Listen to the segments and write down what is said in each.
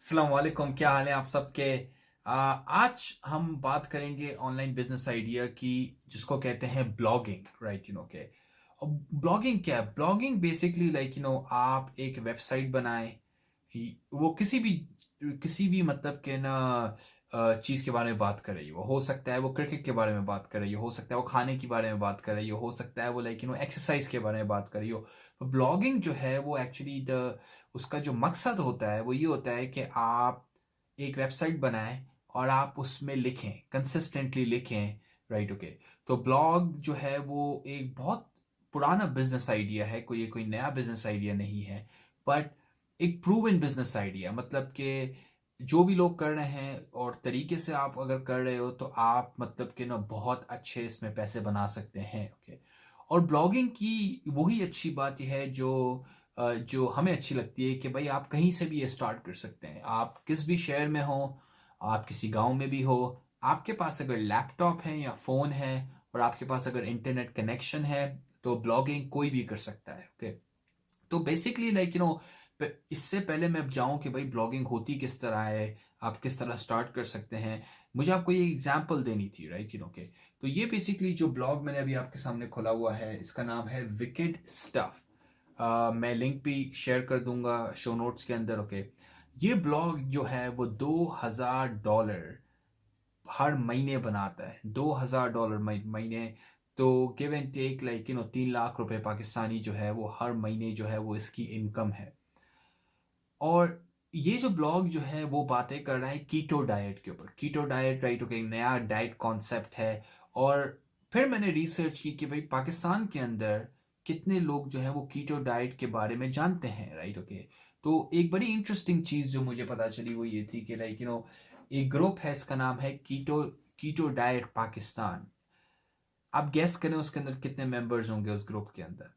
अस्सलाम वालेकुम, क्या हाल है आप सबके। आज हम बात करेंगे ऑनलाइन बिजनेस आइडिया की, जिसको कहते हैं ब्लॉगिंग, राइट के। अब ब्लॉगिंग क्या है? ब्लॉगिंग बेसिकली लाइक आप एक वेबसाइट बनाएं। वो किसी भी मतलब के ना चीज़ के बारे में बात कर रही है। वो हो सकता है वो क्रिकेट के बारे में बात कर रही हो सकता है वो खाने के बारे में बात कर रही हो सकता है वो लाइक एक्सरसाइज के बारे में बात कर रही हो। तो ब्लॉगिंग जो है वो एक्चुअली द उसका जो मकसद होता है वो ये होता है कि आप एक वेबसाइट बनाएं और आप उसमें लिखें, कंसिस्टेंटली लिखें, राइट ओके। तो ब्लॉग जो है वो एक बहुत पुराना बिजनेस आइडिया है, कोई नया बिजनेस आइडिया नहीं है, बट एक प्रूवन बिजनेस आइडिया। मतलब कि जो भी लोग कर रहे हैं और तरीके से आप अगर कर रहे हो तो आप मतलब कि ना बहुत अच्छे इसमें पैसे बना सकते हैं, ओके। और ब्लॉगिंग की वही अच्छी बात यह है जो हमें अच्छी लगती है कि भाई आप कहीं से भी ये स्टार्ट कर सकते हैं। आप किस भी शहर में हो, आप किसी गांव में भी हो, आपके पास अगर लैपटॉप है या फ़ोन है और आपके पास अगर इंटरनेट कनेक्शन है, तो ब्लॉगिंग कोई भी कर सकता है, ओके। तो बेसिकली लाइक इससे पहले मैं अब जाऊं कि भाई ब्लॉगिंग होती किस तरह है, आप किस तरह स्टार्ट कर सकते हैं, मुझे आपको ये एग्जांपल देनी थी, राइट के। तो ये बेसिकली जो ब्लॉग मैंने अभी आपके सामने खोला हुआ है, इसका नाम है विकेड स्टफ। मैं लिंक भी शेयर कर दूंगा शो नोट्स के अंदर, ओके। ये ब्लॉग जो है वो $2000 हर महीने बनाता है, $2000 महीने। तो give and take like 3 lakh रुपए पाकिस्तानी जो है वो हर महीने जो है वो इसकी इनकम है। और ये जो ब्लॉग जो है वो बातें कर रहा है कीटो डाइट के ऊपर। कीटो डाइट, राइट ओके, नया डाइट कॉन्सेप्ट है। और फिर मैंने रिसर्च की कि भाई पाकिस्तान के अंदर कितने लोग जो है वो कीटो डाइट के बारे में जानते हैं, राइट ओके। तो एक बड़ी इंटरेस्टिंग चीज़ जो मुझे पता चली वो ये थी कि लाइक एक ग्रुप है, इसका नाम है कीटो कीटो डाइट पाकिस्तान। आप गेस करें उसके अंदर कितने मेंबर्स होंगे उस ग्रुप के अंदर।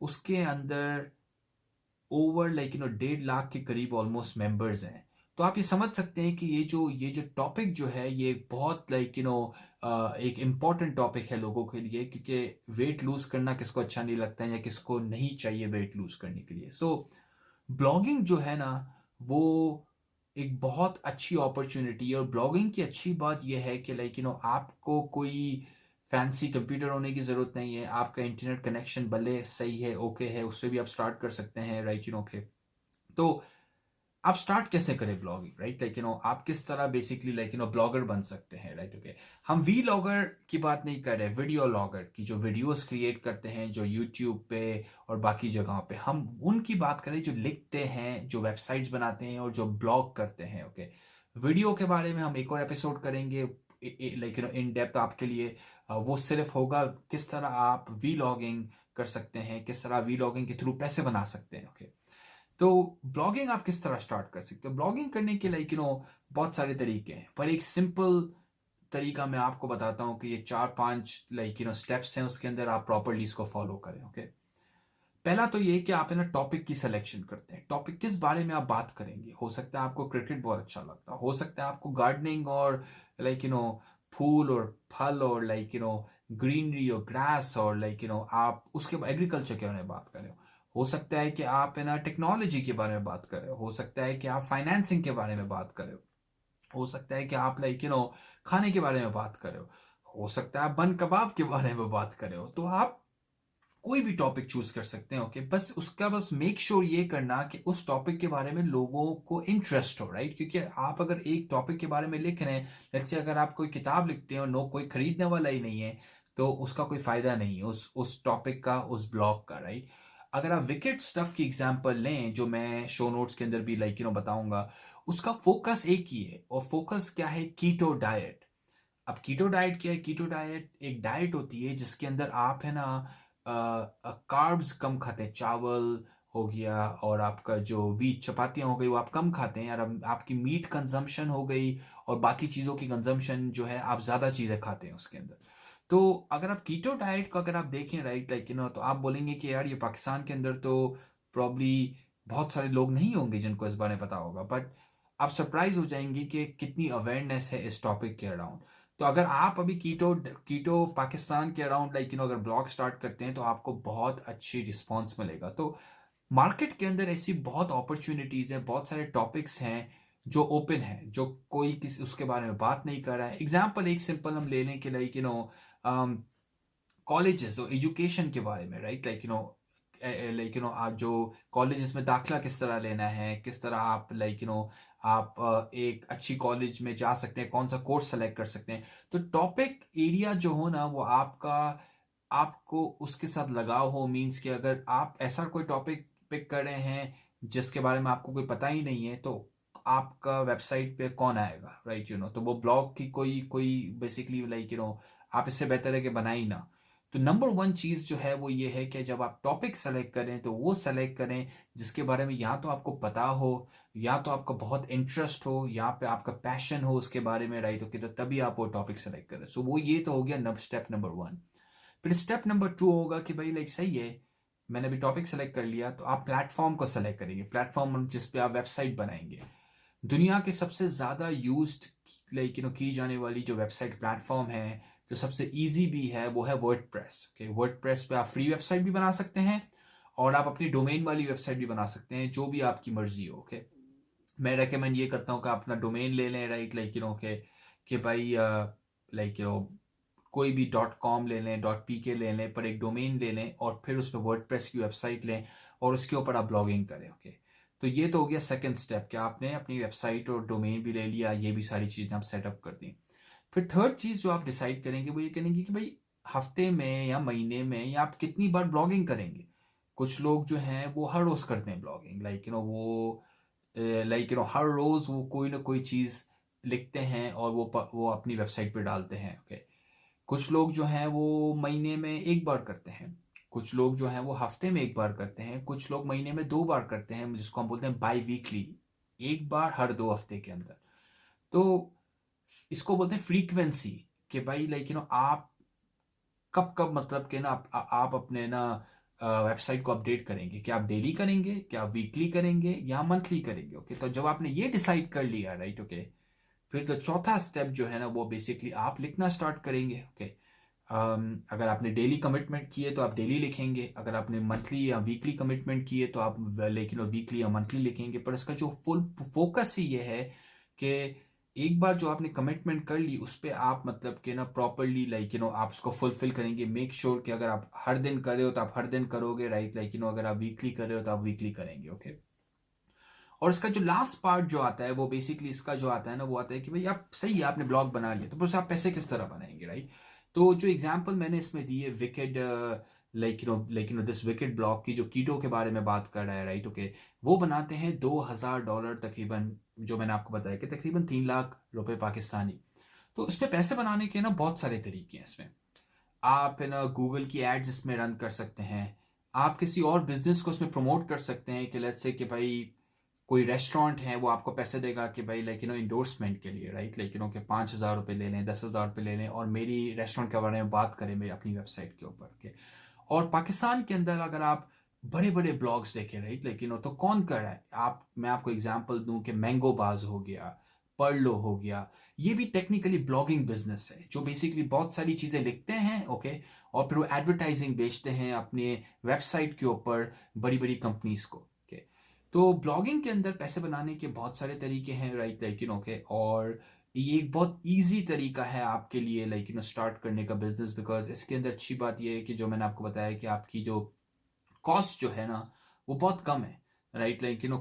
उसके अंदर ओवर लाइक 1.5 लाख के करीब ऑलमोस्ट मेंबर्स हैं। तो आप ये समझ सकते हैं कि ये जो टॉपिक जो है ये बहुत लाइक एक इम्पॉर्टेंट टॉपिक है लोगों के लिए, क्योंकि वेट लूज करना किसको अच्छा नहीं लगता है या किसको नहीं चाहिए वेट लूज करने के लिए। सो ब्लॉगिंग जो है ना वो एक बहुत अच्छी अपॉर्चुनिटी है। और ब्लॉगिंग की अच्छी बात यह है कि लाइक आपको कोई फैंसी कंप्यूटर होने की ज़रूरत नहीं है। आपका इंटरनेट कनेक्शन भले सही है, ओके है, उससे भी आप स्टार्ट कर सकते हैं, राइट ओके। तो आप स्टार्ट कैसे करें ब्लॉगिंग, राइट लाइक आप किस तरह बेसिकली लाइक ब्लॉगर बन सकते हैं, राइट ओके। हम वी लॉगर की बात नहीं कर रहे, वीडियो लॉगर की, जो वीडियोस क्रिएट करते हैं जो यूट्यूब पे और बाकी जगहों पे, हम उनकी बात करें जो लिखते हैं, जो वेबसाइट्स बनाते हैं और जो ब्लॉग करते हैं, ओके। वीडियो के बारे में हम एक और एपिसोड करेंगे लाइक इन डेप्थ आपके लिए। वो सिर्फ होगा किस तरह आप वी लॉगिंग कर सकते हैं, किस तरह वी लॉगिंग के थ्रू पैसे बना सकते हैं, ओके। तो ब्लॉगिंग आप किस तरह स्टार्ट कर सकते हो? ब्लॉगिंग करने के लाइक बहुत सारे तरीके हैं, पर एक सिंपल तरीका मैं आपको बताता हूँ कि ये 4-5 लाइक स्टेप्स हैं, उसके अंदर आप प्रॉपरली इसको फॉलो करें, ओके। पहला तो ये कि आप है ना टॉपिक की सिलेक्शन करते हैं। टॉपिक किस बारे में आप बात करेंगे। हो सकता है आपको क्रिकेट बहुत अच्छा लगता हो सकता है आपको गार्डनिंग और लाइक फूल और फल और लाइक ग्रीनरी और ग्रास और लाइक आप उसके एग्रीकल्चर के बारे में बात करें। हो सकता है कि आप है ना टेक्नोलॉजी के बारे में बात करें। हो सकता है कि आप फाइनेंसिंग के बारे में बात करें। हो सकता है कि आप लाइक खाने के बारे में बात करें। हो सकता है आप बन कबाब के बारे में बात करें। तो आप कोई भी टॉपिक चूज कर सकते हैं, ओके। बस मेक श्योर ये करना कि उस टॉपिक के बारे में लोगों को इंटरेस्ट हो, राइट। क्योंकि आप अगर एक टॉपिक के बारे में लिख रहे हैं, लेट्स से अगर आप कोई किताब लिखते हैं और नो कोई खरीदने वाला ही नहीं है, तो उसका कोई फायदा नहीं है उस टॉपिक का, उस ब्लॉग का, राइट। अगर आप विकेट स्टफ की एग्जांपल लें, जो मैं शो नोट्स के अंदर भी लाइक बताऊंगा, उसका फोकस एक ही है। और फोकस क्या है? Keto diet. अब कीटो डाइट क्या है? कीटो डाइट एक डाइट होती है जिसके अंदर आप है ना कार्ब्स कम खाते हैं। चावल हो गया और आपका जो वीट चपातियाँ हो गई वो आप कम खाते हैं, और अब आपकी मीट कंजम्पशन हो गई और बाकी चीज़ों की कंजम्पशन जो है आप ज़्यादा चीज़ें खाते हैं उसके अंदर। तो अगर आप कीटो डाइट को अगर आप देखें, राइट लाइक तो आप बोलेंगे कि यार ये पाकिस्तान के अंदर तो प्रॉब्ली बहुत सारे लोग नहीं होंगे जिनको इस बारे में पता होगा, बट आप सरप्राइज हो जाएंगे कि कितनी अवेयरनेस है इस टॉपिक के अराउंड। तो अगर आप अभी कीटो कीटो पाकिस्तान के अराउंड लाइक अगर ब्लॉग स्टार्ट करते हैं तो आपको बहुत अच्छी रिस्पांस मिलेगा। तो मार्केट के अंदर ऐसी बहुत अपॉर्चुनिटीज़ हैं, बहुत सारे टॉपिक्स हैं जो ओपन है, जो कोई किसी उसके बारे में बात नहीं कर रहा है। एग्जाम्पल एक सिंपल हम ले लें कि लाइक कॉलेजेस और एजुकेशन के बारे में, राइट, आप जो कॉलेजेस में दाखिला किस तरह लेना है, किस तरह आप आप एक अच्छी कॉलेज में जा सकते हैं, कौन सा कोर्स सेलेक्ट कर सकते हैं। तो टॉपिक एरिया जो हो ना वो आपका, आपको उसके साथ लगाव हो, मीन्स कि अगर आप ऐसा कोई टॉपिक पिक कर रहे हैं जिसके बारे में आपको कोई पता ही नहीं है, तो आपका वेबसाइट पे कौन आएगा, राइट, तो वो ब्लॉग की कोई कोई बेसिकली आप इससे बेहतर है कि बनाए ही ना। तो नंबर वन चीज़ जो है वो ये है कि जब आप टॉपिक सेलेक्ट करें तो वो सेलेक्ट करें जिसके बारे में या तो आपको पता हो, या तो आपका बहुत इंटरेस्ट हो, या पे आपका पैशन हो उसके बारे में, राइट, ओके, तो तभी आप वो टॉपिक सेलेक्ट करें। सो वो ये तो हो गया स्टेप नंबर वन। फिर स्टेप नंबर टू होगा कि भाई लाइक सही है, मैंने अभी टॉपिक सेलेक्ट कर लिया, तो आप प्लेटफॉर्म को सेलेक्ट करेंगे, प्लेटफॉर्म जिस पे आप वेबसाइट बनाएंगे। दुनिया के सबसे ज़्यादा यूज्ड की जाने वाली जो वेबसाइट प्लेटफॉर्म है, जो सबसे इजी भी है, वो है वर्डप्रेस। ओके, वर्डप्रेस पे आप फ्री वेबसाइट भी बना सकते हैं और आप अपनी डोमेन वाली वेबसाइट भी बना सकते हैं, जो भी आपकी मर्जी हो। ओके, मैं रेकमेंड ये करता हूँ कि आप अपना डोमेन ले लें, राइट, कि भाई कोई भी .com ले लें, .pk ले लें, पर एक डोमेन ले लें और फिर उस पर वर्डप्रेस की वेबसाइट लें और उसके ऊपर आप ब्लॉगिंग करें। ओके, तो ये तो हो गया सेकंड स्टेप कि आपने अपनी वेबसाइट और डोमेन भी ले लिया, ये भी सारी चीज़ें आप सेटअप कर दी। फिर थर्ड चीज़ जो आप डिसाइड करेंगे वो ये करेंगे कि भाई हफ्ते में या महीने में या आप कितनी बार ब्लॉगिंग करेंगे। कुछ लोग जो हैं वो हर रोज़ करते हैं ब्लॉगिंग, वो हर रोज़ वो कोई ना कोई चीज़ लिखते हैं और वो अपनी वेबसाइट पे डालते हैं। ओके, कुछ लोग जो हैं वो महीने में एक बार करते हैं, कुछ लोग जो हैं वो हफ्ते में एक बार करते हैं, कुछ लोग महीने में दो बार करते हैं, जिसको हम बोलते हैं बाई वीकली, एक बार हर 2 हफ्ते के अंदर। तो इसको बोलते हैं फ्रीक्वेंसी, कि भाई आप कब कब मतलब कि ना आप अपने ना वेबसाइट को अपडेट करेंगे, क्या आप डेली करेंगे, क्या आप वीकली करेंगे या मंथली करेंगे। ओके, तो जब आपने ये डिसाइड कर लिया, राइट, ओके, फिर तो चौथा स्टेप जो है ना वो बेसिकली आप लिखना स्टार्ट करेंगे। ओके, अगर आपने डेली कमिटमेंट किए तो आप डेली लिखेंगे, अगर आपने मंथली या वीकली कमिटमेंट किए तो आप वीकली या मंथली लिखेंगे। पर इसका जो फुल फोकस ही ये है कि एक बार जो आपने कमिटमेंट कर ली उस पर आप मतलब कि ना प्रॉपरली आप उसको फुलफिल करेंगे। मेक श्योर कि अगर आप हर दिन कर रहे हो तो आप हर दिन करोगे, राइट, अगर आप वीकली कर रहे हो तो आप वीकली करेंगे। ओके, और इसका जो लास्ट पार्ट जो आता है वो बेसिकली इसका जो आता है ना वो आता है कि भाई आप सही है, आपने ब्लॉग बना लिया, तो बस आप पैसे किस तरह बनाएंगे, राइट। तो जो एग्जांपल मैंने इसमें दी है विकेड, दिस विकेड ब्लॉग की जो कीटो के बारे में बात कर रहा है, राइट, ओके, वो बनाते हैं $2,000 तकरीबन, जो मैंने आपको बताया कि तकरीबन 3 लाख रुपए पाकिस्तानी। तो इस पे पैसे बनाने के ना बहुत सारे तरीके हैं इसमें। आप है ना गूगल की एड्स इसमें रन कर सकते हैं, आप किसी और बिजनेस को इसमें प्रमोट कर सकते हैं कि लेट्स से कि भाई कोई रेस्टोरेंट है वो आपको पैसे देगा कि भाई इंडोर्समेंट के लिए, राइट, कि 5,000 रुपये ले लें, 10,000 रुपये ले लें और मेरी रेस्टोरेंट के बारे में बात करें मेरी अपनी वेबसाइट के ऊपर। ओके, और पाकिस्तान के अंदर अगर आप बड़े बड़े ब्लॉग्स देखें, राइट, तो कौन कर रहा है, आप मैं आपको एग्जांपल दूं कि मैंगो बाज हो गया, पर्लो हो गया, ये भी टेक्निकली ब्लॉगिंग बिजनेस है जो बेसिकली बहुत सारी चीज़ें लिखते हैं। ओके, और फिर वो एडवर्टाइजिंग बेचते हैं अपने वेबसाइट के ऊपर बड़ी बड़ी कंपनीज को। ओके, तो ब्लॉगिंग के अंदर पैसे बनाने के बहुत सारे तरीके हैं, राइट, ओके, और ये एक बहुत इजी तरीका है आपके लिए स्टार्ट करने का बिजनेस, बिकॉज इसके अंदर अच्छी बात ये है कि जो मैंने आपको बताया कि आपकी जो कॉस्ट जो है ना वो बहुत कम है, राइट,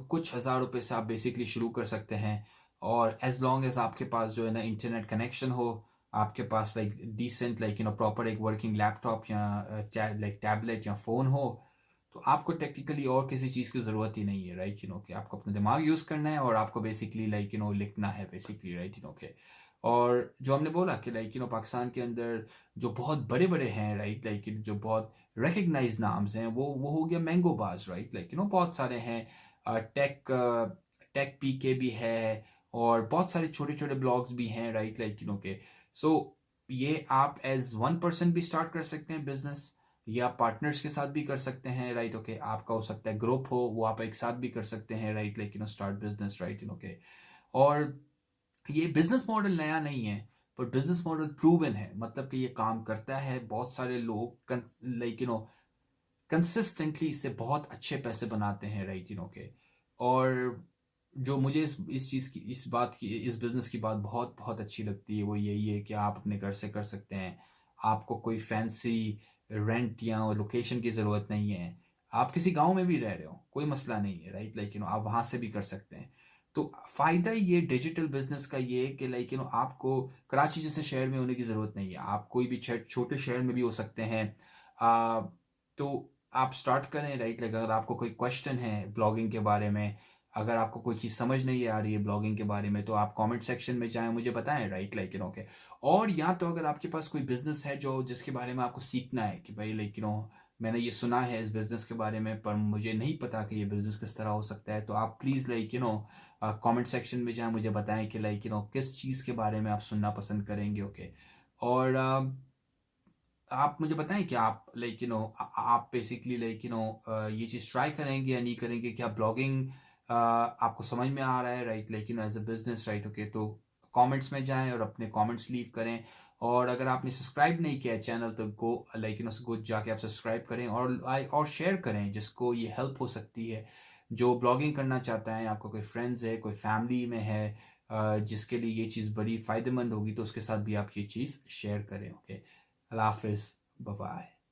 कुछ हज़ार रुपए से आप बेसिकली शुरू कर सकते हैं। और एज लॉन्ग एज आपके पास जो है ना इंटरनेट कनेक्शन हो, आपके पास डिसेंट प्रॉपर एक वर्किंग लैपटॉप या टैबलेट या फ़ोन हो, तो आपको टेक्निकली और किसी चीज़ की ज़रूरत ही नहीं है, राइट, कि आपको अपना दिमाग यूज़ करना है और आपको बेसिकली लिखना है बेसिकली, राइट, और जो हमने बोला कि पाकिस्तान के अंदर जो बहुत बड़े बड़े हैं, राइट, जो बहुत रिकग्नाइज नाम्स हैं वो हो गया मैंगो बाज, राइट, बहुत सारे हैं, टेक टेक पीके भी है और बहुत सारे छोटे छोटे ब्लॉग्स भी हैं, राइट, के सो ये आप एज वन पर्सन भी स्टार्ट कर सकते हैं बिजनेस, या पार्टनर्स के साथ भी कर सकते हैं, राइट, ओके, आपका हो सकता है ग्रुप हो वो आप एक साथ भी कर सकते हैं, right, start business, right, okay. और ये बिजनेस मॉडल नया नहीं है, पर बिजनेस मॉडल प्रूवन है, मतलब कि ये काम करता है, बहुत सारे लोग कंसिस्टेंटली इससे बहुत अच्छे पैसे बनाते हैं, राइट, के और जो मुझे इस चीज़ की इस बात की इस बिज़नेस की बात बहुत बहुत अच्छी लगती है वो यही है कि आप अपने घर से कर सकते हैं। आपको कोई फैंसी रेंट या लोकेशन की ज़रूरत नहीं है। आप किसी गाँव में भी रह रहे हो, कोई मसला नहीं है, राइट? लाइक आप वहाँ से भी कर सकते हैं। तो फ़ायदा ये डिजिटल बिज़नेस का ये है कि लाइक आपको कराची जैसे शहर में होने की ज़रूरत नहीं है। आप कोई भी छोटे शहर में भी हो सकते हैं। अ, तो आप स्टार्ट करें, राइट? लाइक अगर आपको कोई क्वेश्चन है ब्लॉगिंग के बारे में, अगर आपको कोई चीज़ समझ नहीं आ रही है ब्लॉगिंग के बारे में, तो आप कमेंट सेक्शन में जाएँ, मुझे बताएँ, राइट? Like okay. और या तो अगर आपके पास कोई बिज़नेस है जो जिसके बारे में आपको सीखना है कि भाई लाइक मैंने ये सुना है इस बिज़नेस के बारे में, पर मुझे नहीं पता कि ये बिज़नेस किस तरह हो सकता है, तो आप प्लीज़ लाइक कमेंट सेक्शन में जाएँ, मुझे बताएँ कि लाइक किस चीज़ के बारे में आप सुनना पसंद करेंगे, ओके? और आप मुझे बताएँ कि आप लाइक आप बेसिकली लाइक ये चीज़ ट्राई करेंगे या नहीं करेंगे? क्या ब्लॉगिंग आपको समझ में आ रहा है, right? Like as a business, right? Okay, तो कमेंट्स में जाएँ और अपने कमेंट्स लीव करें। और अगर आपने सब्सक्राइब नहीं किया है चैनल, तो गो लाइक गो जाके आप सब्सक्राइब करें और शेयर करें जिसको ये हेल्प हो सकती है। जो ब्लॉगिंग करना चाहता है, आपका कोई फ्रेंड्स है, कोई फैमिली में है जिसके लिए ये चीज़ बड़ी फ़ायदेमंद होगी, तो उसके साथ भी आप ये चीज़ शेयर करें, ओके? अल्लाह हाफ़िज़, बाय बाय।